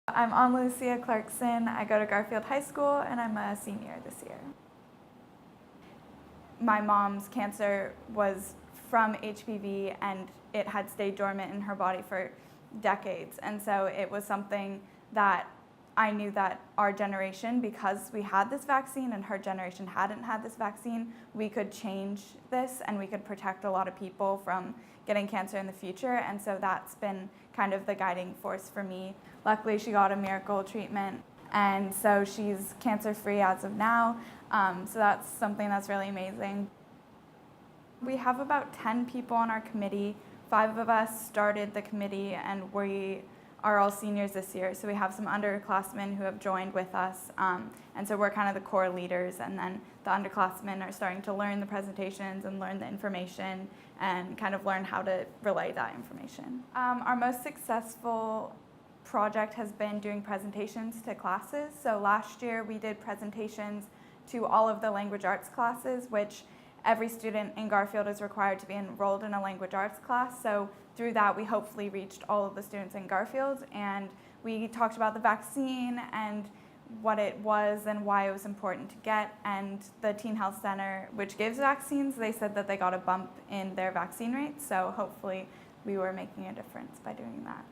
I'm AnaLucia Clarkson. I go to Garfield High School and I'm a senior this year. My mom's cancer was from HPV and it had stayed dormant in her body for decades. And so it was something that I knew that our generation, because we had this vaccine and her generation hadn't had this vaccine, we could change this and we could protect a lot of people from getting cancer in the future. And so that's been kind of the guiding force for me. Luckily, she got a miracle treatment, and so she's cancer-free as of now. So that's something that's really amazing. We have about 10 people on our committee. 5 of us started the committee, and we are all seniors this year. So we have some underclassmen who have joined with us. And so we're kind of the core leaders, and then the underclassmen are starting to learn the presentations and learn the information and kind of learn how to relay that information. Our most successful project has been doing presentations to classes. So last year we did presentations to all of the language arts classes, which every student in Garfield is required to be enrolled in a language arts class. So through that, we hopefully reached all of the students in Garfield, and we talked about the vaccine and what it was and why it was important to get. And the Teen Health Center, which gives vaccines, they said that they got a bump in their vaccine rates. So hopefully we were making a difference by doing that.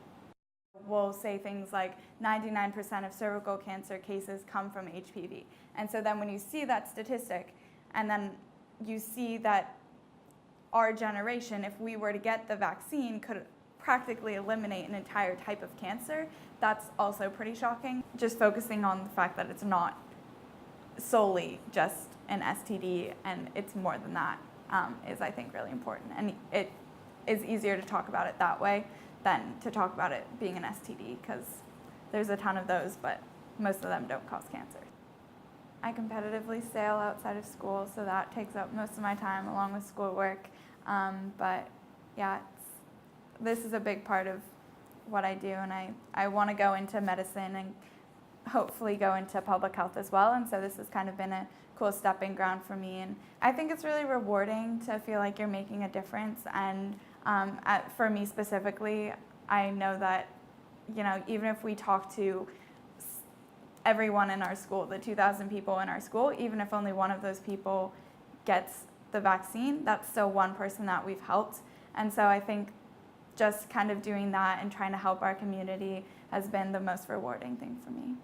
We'll say things like 99% of cervical cancer cases come from HPV. And so then when you see that statistic, and then you see that our generation, if we were to get the vaccine, could practically eliminate an entire type of cancer, that's also pretty shocking. Just focusing on the fact that it's not solely just an STD and it's more than that is, I think, really important. And it is easier to talk about it that way than to talk about it being an STD, because there's a ton of those, but most of them don't cause cancer. I competitively sail outside of school, so that takes up most of my time along with schoolwork. But yeah, this is a big part of what I do, and I want to go into medicine and hopefully go into public health as well. And so this has kind of been a cool stepping ground for me. And I think it's really rewarding to feel like you're making a difference. And for me specifically, I know that, you know, even if we talk to everyone in our school, the 2,000 people in our school, even if only one of those people gets the vaccine, that's still one person that we've helped. And so I think just kind of doing that and trying to help our community has been the most rewarding thing for me.